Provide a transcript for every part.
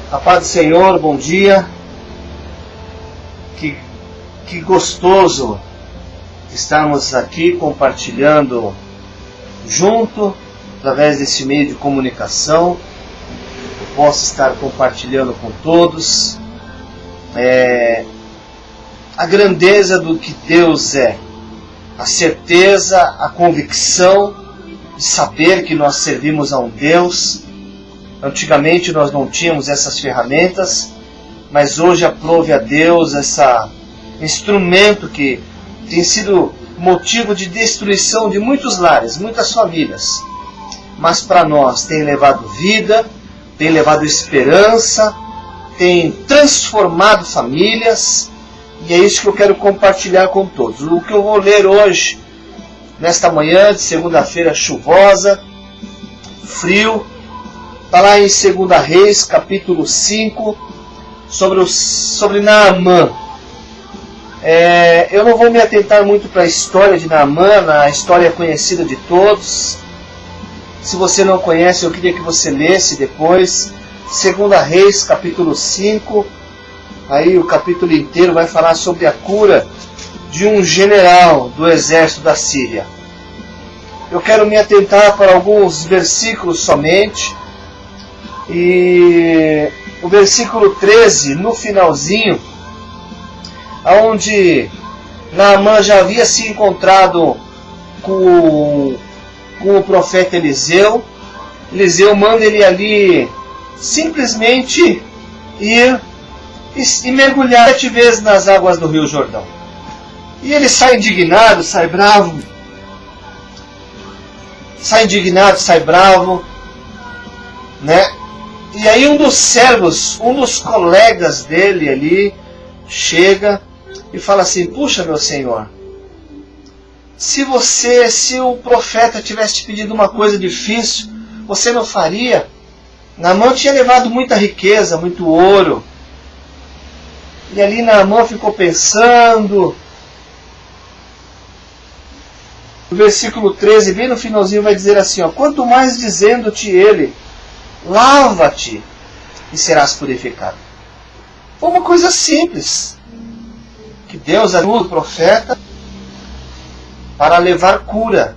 A paz do Senhor, bom dia. Que gostoso estarmos aqui compartilhando junto, através desse meio de comunicação. Eu posso estar compartilhando com todos a grandeza do que Deus é, a certeza, a convicção de saber que nós servimos a um Deus. Antigamente nós não tínhamos essas ferramentas, mas hoje aprove a Deus esse instrumento que tem sido motivo de destruição de muitos lares, muitas famílias. Mas para nós tem levado vida, tem levado esperança, tem transformado famílias, e é isso que eu quero compartilhar com todos. O que eu vou ler hoje, nesta manhã de segunda-feira chuvosa, frio, está lá em 2 Reis, capítulo 5, sobre Naamã. Eu não vou me atentar muito para a história de Naamã, a história conhecida de todos. Se você não conhece, eu queria que você lesse depois. 2 Reis, capítulo 5. Aí o capítulo inteiro vai falar sobre a cura de um general do exército da Síria. Eu quero me atentar para alguns versículos somente. E o versículo 13, no finalzinho, onde Naamã já havia se encontrado com o profeta Eliseu. Eliseu manda ele ali simplesmente ir e mergulhar 7 vezes nas águas do Rio Jordão. E ele sai indignado, sai bravo. Sai bravo, né? E aí um dos servos, um dos colegas dele ali, chega e fala assim: puxa, meu senhor, se o profeta tivesse te pedido uma coisa difícil, você não faria? Naamã tinha levado muita riqueza, muito ouro. E ali Naamã ficou pensando. O versículo 13, bem no finalzinho, vai dizer assim: quanto mais dizendo-te ele, lava-te e serás purificado. Foi uma coisa simples, que Deus ajuda o profeta para levar cura,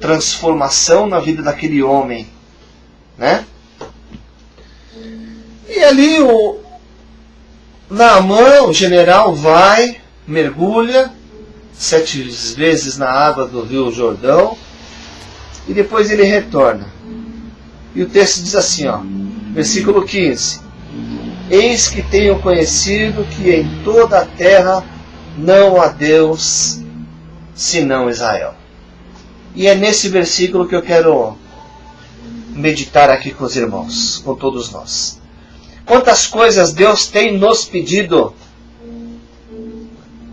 transformação na vida daquele homem, né? E ali o Naamã, o general, vai, mergulha 7 vezes na água do Rio Jordão e depois ele retorna. E o texto diz assim, versículo 15: eis que tenho conhecido que em toda a terra não há Deus senão Israel. E é nesse versículo que eu quero meditar aqui com os irmãos, com todos nós. Quantas coisas Deus tem nos pedido,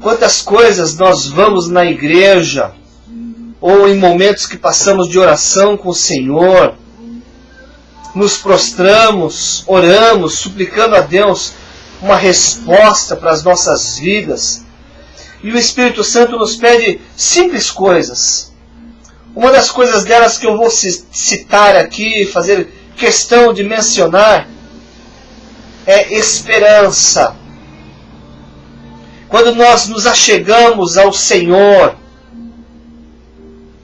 quantas coisas nós vamos na igreja, ou em momentos que passamos de oração com o Senhor, nos prostramos, oramos, suplicando a Deus uma resposta para as nossas vidas. E o Espírito Santo nos pede simples coisas. Uma das coisas delas que eu vou citar aqui, fazer questão de mencionar, é esperança. Quando nós nos achegamos ao Senhor,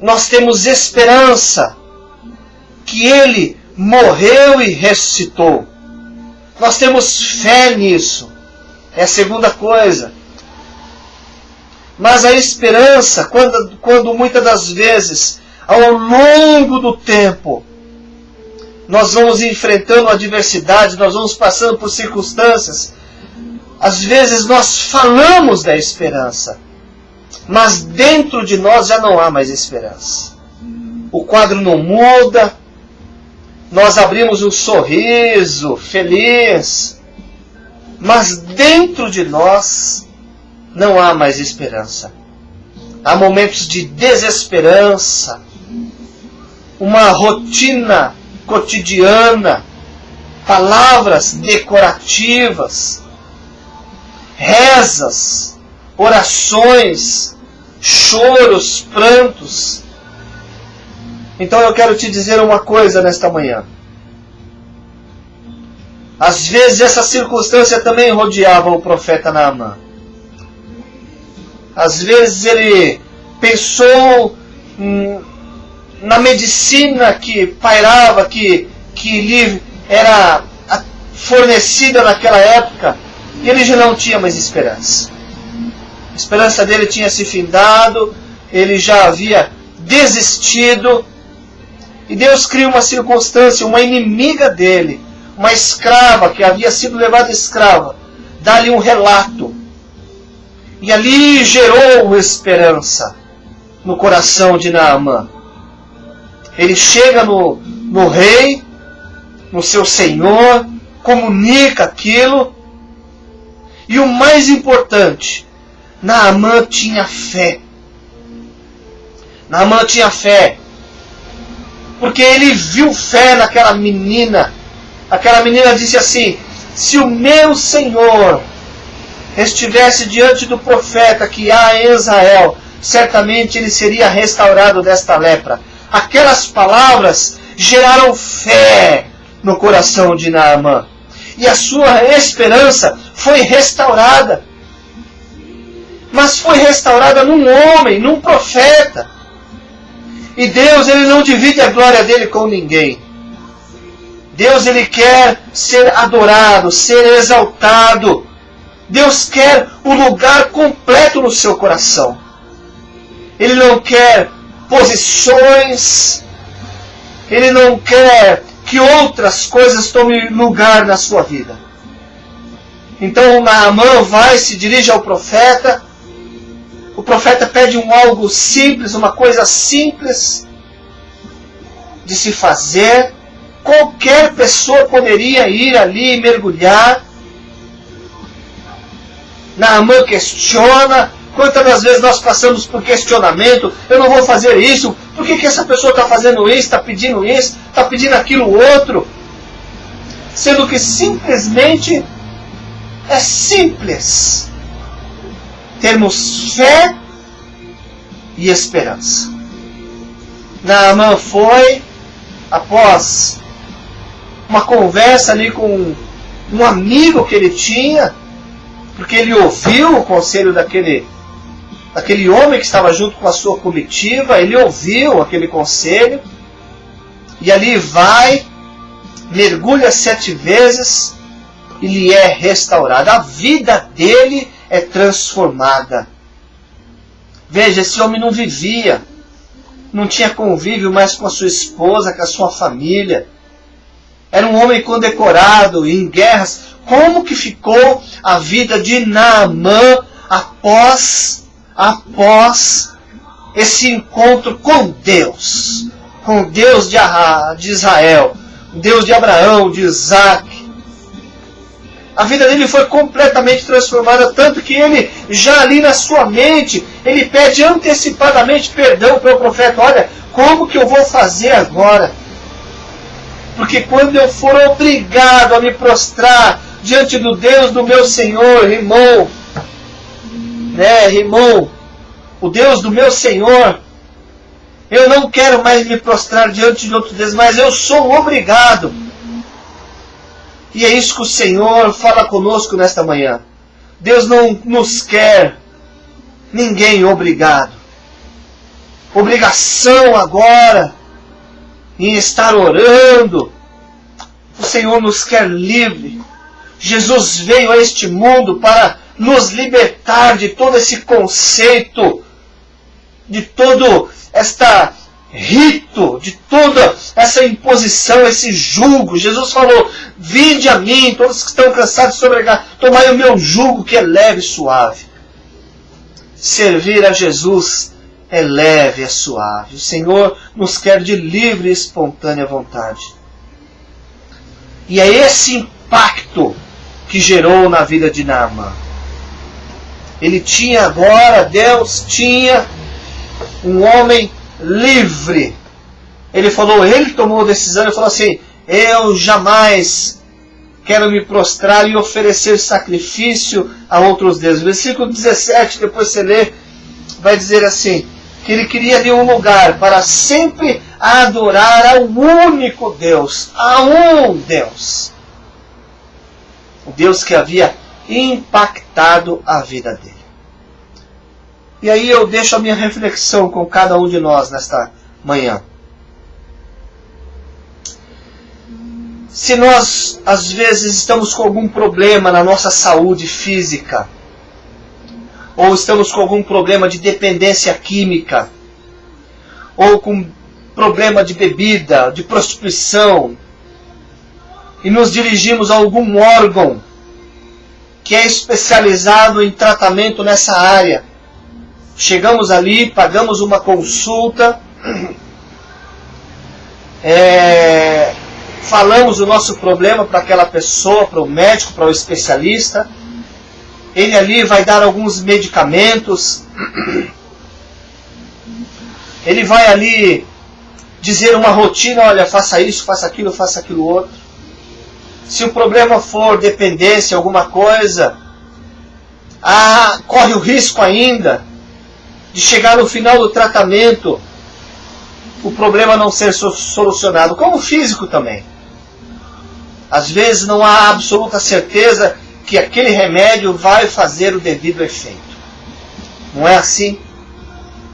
nós temos esperança que Ele morreu e ressuscitou. Nós temos fé nisso. É a segunda coisa. Mas a esperança, quando muitas das vezes, ao longo do tempo, nós vamos enfrentando adversidade, nós vamos passando por circunstâncias, às vezes nós falamos da esperança, mas dentro de nós já não há mais esperança. O quadro não muda, nós abrimos um sorriso feliz, mas dentro de nós não há mais esperança. Há momentos de desesperança, uma rotina cotidiana, palavras decorativas, rezas, orações, choros, prantos. Então eu quero te dizer uma coisa nesta manhã. Às vezes essa circunstância também rodeava o profeta Naamã. Às vezes ele pensou na medicina que pairava, que lhe era fornecida naquela época, e ele já não tinha mais esperança. A esperança dele tinha se findado, ele já havia desistido, e Deus cria uma circunstância, uma inimiga dele, uma escrava que havia sido levada escrava, dá-lhe um relato, e ali gerou esperança no coração de Naamã. Ele chega no rei, no seu senhor, comunica aquilo, e o mais importante, Naamã tinha fé. Naamã tinha fé, porque ele viu fé naquela menina. Aquela menina disse assim: se o meu senhor estivesse diante do profeta que há em Israel, certamente ele seria restaurado desta lepra. Aquelas palavras geraram fé no coração de Naamã, e a sua esperança foi restaurada. Mas foi restaurada num homem, num profeta. E Deus, ele não divide a glória dele com ninguém. Deus, ele quer ser adorado, ser exaltado. Deus quer o lugar completo no seu coração. Ele não quer posições. Ele não quer que outras coisas tomem lugar na sua vida. Então Naamã vai, se dirige ao profeta. O profeta pede algo simples, uma coisa simples de se fazer. Qualquer pessoa poderia ir ali e mergulhar. Naamã questiona. Quantas das vezes nós passamos por questionamento? Eu não vou fazer isso. Por que essa pessoa está fazendo isso, está pedindo isso, está pedindo aquilo outro? Sendo que simplesmente é simples termos fé e esperança. Naamã foi, após uma conversa ali com um amigo que ele tinha, porque ele ouviu o conselho daquele homem que estava junto com a sua comitiva, ele ouviu aquele conselho, e ali vai, mergulha 7 vezes, e lhe é restaurada. A vida dele é transformada. Veja, esse homem não vivia, não tinha convívio mais com a sua esposa, com a sua família. Era um homem condecorado em guerras. Como que ficou a vida de Naamã após esse encontro com Deus de Israel, Deus de Abraão, de Isaac? A vida dele foi completamente transformada, tanto que ele, já ali na sua mente, ele pede antecipadamente perdão para o profeta. Olha, como que eu vou fazer agora? Porque quando eu for obrigado a me prostrar diante do Deus do meu Senhor, rimou, o Deus do meu Senhor, eu não quero mais me prostrar diante de outro Deus, mas eu sou obrigado. E é isso que o Senhor fala conosco nesta manhã. Deus não nos quer ninguém obrigado. Obrigação agora em estar orando. O Senhor nos quer livre. Jesus veio a este mundo para nos libertar de todo esse conceito, de todo esta rito, de toda essa imposição, esse jugo. Jesus falou: vinde a mim, todos que estão cansados e sobrecarregados, tomai o meu jugo que é leve e suave. Servir a Jesus é leve, é suave. O Senhor nos quer de livre e espontânea vontade. E é esse impacto que gerou na vida de Naamã. Ele tinha agora, Deus tinha um homem livre. Ele tomou a decisão, ele falou assim: eu jamais quero me prostrar e oferecer sacrifício a outros deuses. Versículo 17, depois você lê, vai dizer assim, que ele queria ali um lugar para sempre adorar ao único Deus, a um Deus. O Deus que havia impactado a vida dele. E aí eu deixo a minha reflexão com cada um de nós nesta manhã. Se nós, às vezes, estamos com algum problema na nossa saúde física, ou estamos com algum problema de dependência química, ou com problema de bebida, de prostituição, e nos dirigimos a algum órgão que é especializado em tratamento nessa área, chegamos ali, pagamos uma consulta, falamos o nosso problema para aquela pessoa, para o médico, para o especialista. Ele ali vai dar alguns medicamentos. Ele vai ali dizer uma rotina, olha, faça isso, faça aquilo outro. Se o problema for dependência, alguma coisa, corre o risco ainda de chegar no final do tratamento, o problema não ser solucionado, como o físico também. Às vezes não há absoluta certeza que aquele remédio vai fazer o devido efeito. Não é assim?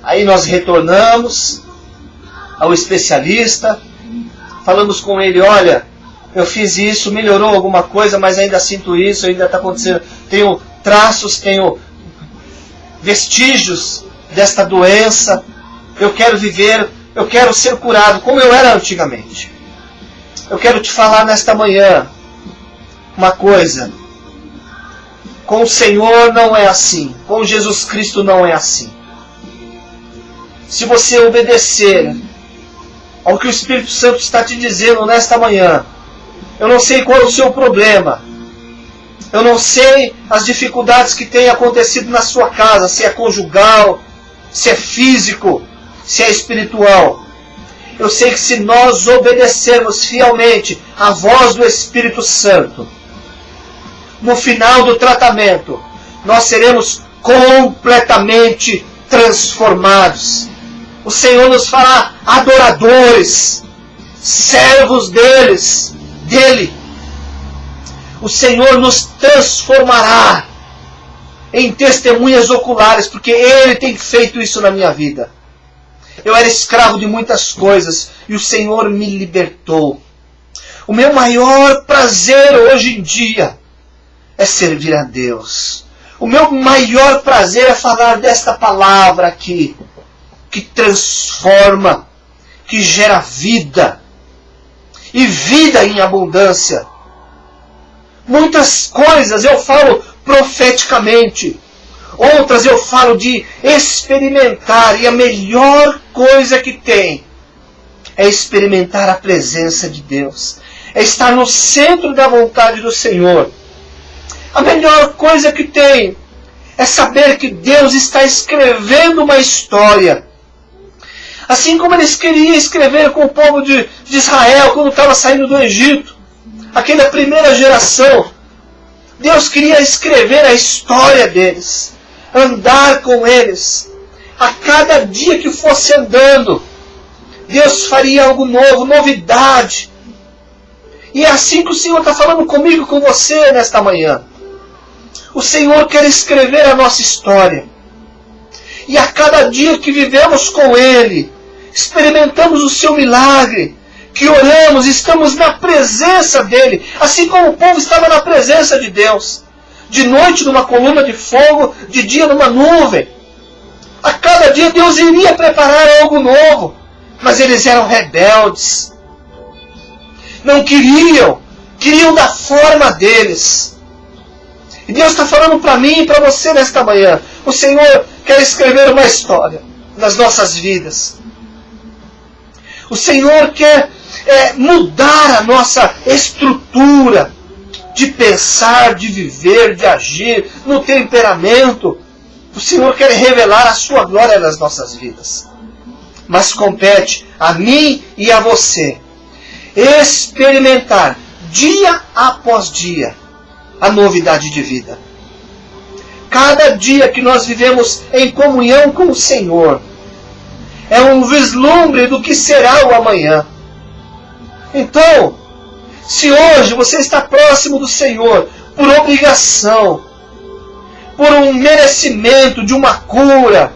Aí nós retornamos ao especialista, falamos com ele, olha, eu fiz isso, melhorou alguma coisa, mas ainda sinto isso, ainda está acontecendo. Tenho traços, tenho vestígios desta doença. Eu quero viver, eu quero ser curado como eu era antigamente. Eu quero te falar nesta manhã uma coisa. Com o Senhor não é assim. Com Jesus Cristo não é assim. Se você obedecer ao que o Espírito Santo está te dizendo nesta manhã, eu não sei qual é o seu problema. Eu não sei as dificuldades que têm acontecido na sua casa, se é conjugal, se é físico, se é espiritual. Eu sei que se nós obedecermos fielmente à voz do Espírito Santo, no final do tratamento, nós seremos completamente transformados. O Senhor nos fará adoradores, servos dele. O Senhor nos transformará em testemunhas oculares, porque Ele tem feito isso na minha vida. Eu era escravo de muitas coisas e o Senhor me libertou. O meu maior prazer hoje em dia é servir a Deus. O meu maior prazer é falar desta palavra aqui, que transforma, que gera vida, e vida em abundância. Muitas coisas eu falo profeticamente, outras eu falo de experimentar, e a melhor coisa que tem é experimentar a presença de Deus, é estar no centro da vontade do Senhor. A melhor coisa que tem é saber que Deus está escrevendo uma história. Assim como Ele queria escrever com o povo de Israel quando estava saindo do Egito, aquela primeira geração. Deus queria escrever a história deles, andar com eles. A cada dia que fosse andando, Deus faria algo novo, novidade. E é assim que o Senhor está falando comigo, com você nesta manhã. O Senhor quer escrever a nossa história. E a cada dia que vivemos com Ele, experimentamos o seu milagre, que oramos, estamos na presença dEle, assim como o povo estava na presença de Deus. De noite numa coluna de fogo, de dia numa nuvem. A cada dia Deus iria preparar algo novo, mas eles eram rebeldes. Não queriam da forma deles. E Deus está falando para mim e para você nesta manhã. O Senhor quer escrever uma história nas nossas vidas. O Senhor quer mudar a nossa estrutura de pensar, de viver, de agir, no temperamento. O Senhor quer revelar a sua glória nas nossas vidas. Mas compete a mim e a você experimentar dia após dia a novidade de vida. Cada dia que nós vivemos em comunhão com o Senhor é um vislumbre do que será o amanhã. Então, se hoje você está próximo do Senhor, por obrigação, por um merecimento de uma cura,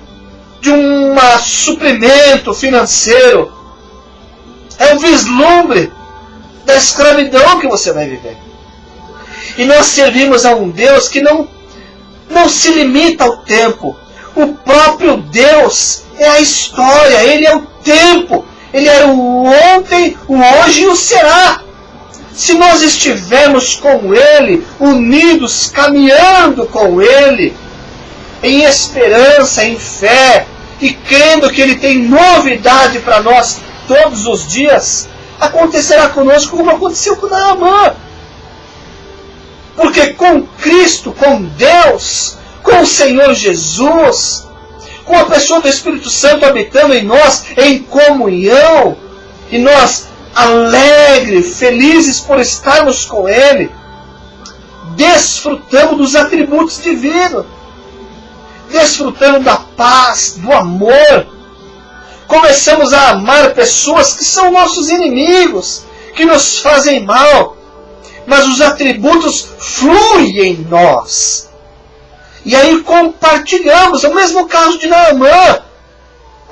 de um suprimento financeiro. É um vislumbre da escravidão que você vai viver. E nós servimos a um Deus que não se limita ao tempo. O próprio Deus é a história, Ele é o tempo. Ele era o ontem, o hoje e o será. Se nós estivermos com Ele, unidos, caminhando com Ele, em esperança, em fé, e crendo que Ele tem novidade para nós todos os dias, acontecerá conosco como aconteceu com Naamã. Porque com Cristo, com Deus, com o Senhor Jesus, com a pessoa do Espírito Santo habitando em nós, em comunhão, e nós alegres, felizes por estarmos com Ele, desfrutamos dos atributos divinos, desfrutando da paz, do amor. Começamos a amar pessoas que são nossos inimigos, que nos fazem mal, mas os atributos fluem em nós. E aí compartilhamos. É o mesmo caso de Naamã.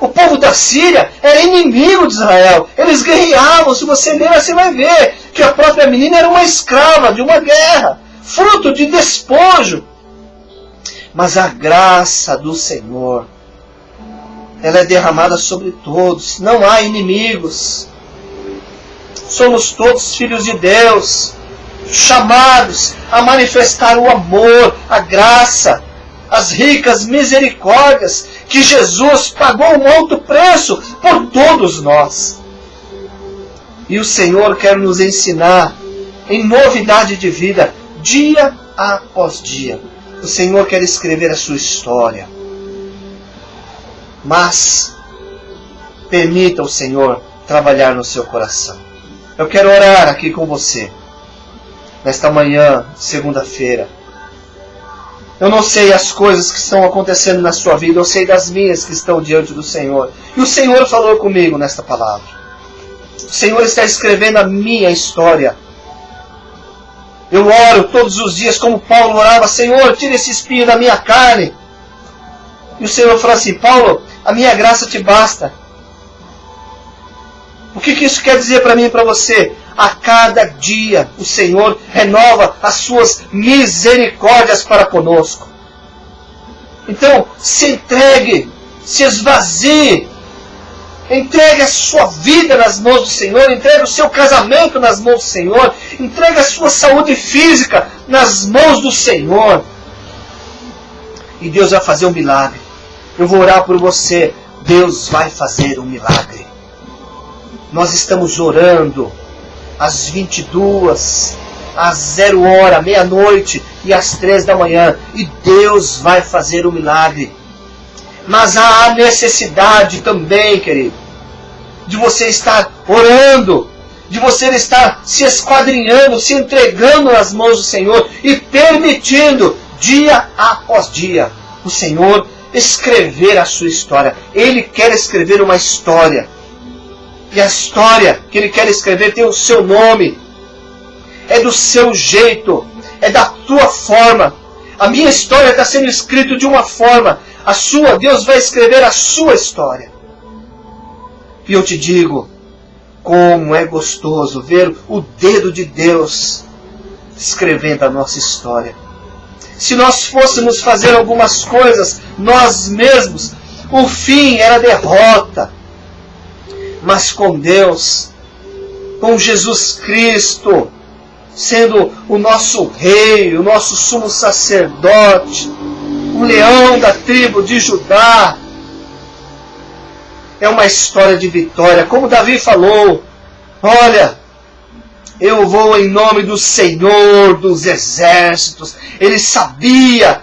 O povo da Síria era inimigo de Israel. Eles guerreavam. Se você ler, você vai ver que a própria menina era uma escrava de uma guerra, fruto de despojo. Mas a graça do Senhor, ela é derramada sobre todos. Não há inimigos. Somos todos filhos de Deus, chamados a manifestar o amor, a graça, as ricas misericórdias que Jesus pagou um alto preço por todos nós. E o Senhor quer nos ensinar em novidade de vida, dia após dia. O Senhor quer escrever a sua história. Mas permita o Senhor trabalhar no seu coração. Eu quero orar aqui com você nesta manhã, segunda-feira. Eu não sei as coisas que estão acontecendo na sua vida, eu sei das minhas que estão diante do Senhor. E o Senhor falou comigo nesta palavra. O Senhor está escrevendo a minha história. Eu oro todos os dias como Paulo orava: Senhor, tira esse espinho da minha carne. E o Senhor falou assim: Paulo, a minha graça te basta. O que isso quer dizer para mim e para você? A cada dia o Senhor renova as suas misericórdias para conosco. Então, se entregue, se esvazie, entregue a sua vida nas mãos do Senhor, entregue o seu casamento nas mãos do Senhor, entregue a sua saúde física nas mãos do Senhor. E Deus vai fazer um milagre. Eu vou orar por você. Deus vai fazer um milagre. Nós estamos orando às 22, às 0h, meia-noite e às 3 da manhã. E Deus vai fazer um milagre. Mas há a necessidade também, querido, de você estar orando, de você estar se esquadrinhando, se entregando nas mãos do Senhor e permitindo, dia após dia, o Senhor escrever a sua história. Ele quer escrever uma história. E a história que Ele quer escrever tem o seu nome. É do seu jeito. É da tua forma. A minha história está sendo escrita de uma forma. A sua, Deus vai escrever a sua história. E eu te digo, como é gostoso ver o dedo de Deus escrevendo a nossa história. Se nós fôssemos fazer algumas coisas nós mesmos, o fim era derrota. Mas com Deus, com Jesus Cristo, sendo o nosso rei, o nosso sumo sacerdote, o leão da tribo de Judá, é uma história de vitória. Como Davi falou: olha, eu vou em nome do Senhor dos exércitos. Ele sabia.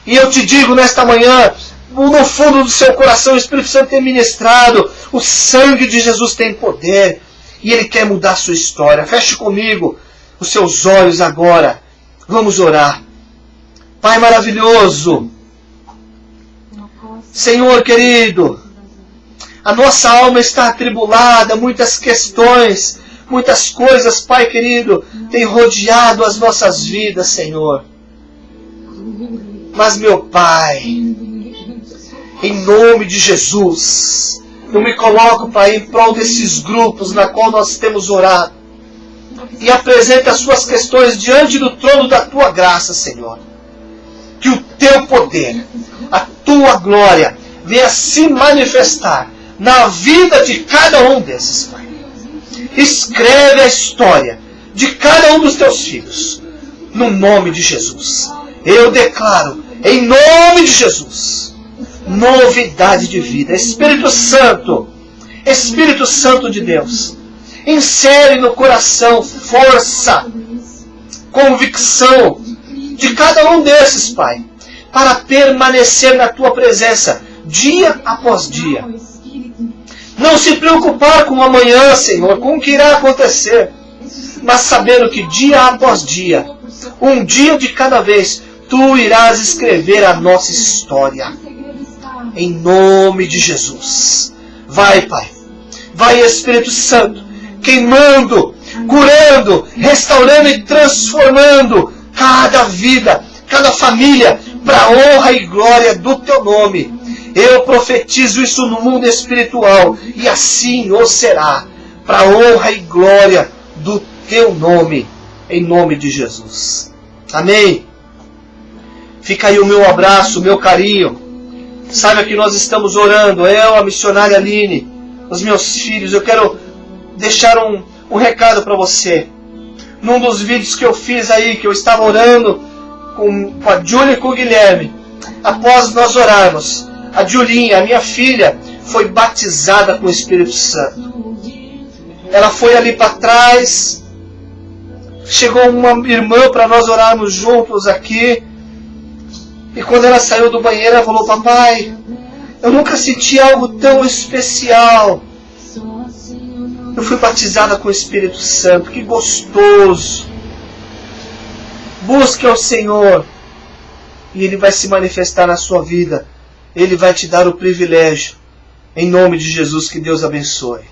E eu te digo nesta manhã, no fundo do seu coração, o Espírito Santo tem ministrado. O sangue de Jesus tem poder. E Ele quer mudar a sua história. Feche comigo os seus olhos agora. Vamos orar. Pai maravilhoso, Senhor querido, a nossa alma está atribulada, muitas questões, Muitas coisas, Pai querido, têm rodeado as nossas vidas, Senhor. Mas, meu Pai, em nome de Jesus, eu me coloco, Pai, em prol desses grupos na qual nós temos orado. E apresenta as suas questões diante do trono da Tua graça, Senhor. Que o Teu poder, a Tua glória, venha se manifestar na vida de cada um desses, Pai. Escreve a história de cada um dos Teus filhos, no nome de Jesus. Eu declaro, em nome de Jesus, novidade de vida. Espírito Santo de Deus, insere no coração força, convicção de cada um desses, Pai, para permanecer na Tua presença dia após dia. Não se preocupar com o amanhã, Senhor, com o que irá acontecer, mas sabendo que dia após dia, um dia de cada vez, Tu irás escrever a nossa história. Em nome de Jesus. Vai, Pai. Vai, Espírito Santo, queimando, curando, restaurando e transformando cada vida, cada família, para a honra e glória do Teu nome. Eu profetizo isso no mundo espiritual, e assim o será, para a honra e glória do Teu nome, em nome de Jesus. Amém. Fica aí o meu abraço, o meu carinho. Saiba que nós estamos orando, eu, a missionária Aline, os meus filhos. Eu quero deixar um recado para você. Num dos vídeos que eu fiz aí, que eu estava orando com a Júlia e com o Guilherme, após nós orarmos, a Julinha, a minha filha, foi batizada com o Espírito Santo. Ela foi ali para trás, chegou uma irmã para nós orarmos juntos aqui, e quando ela saiu do banheiro, ela falou: papai, eu nunca senti algo tão especial. Eu fui batizada com o Espírito Santo, que gostoso. Busque ao Senhor, e Ele vai se manifestar na sua vida. Ele vai te dar o privilégio. Em nome de Jesus, que Deus abençoe.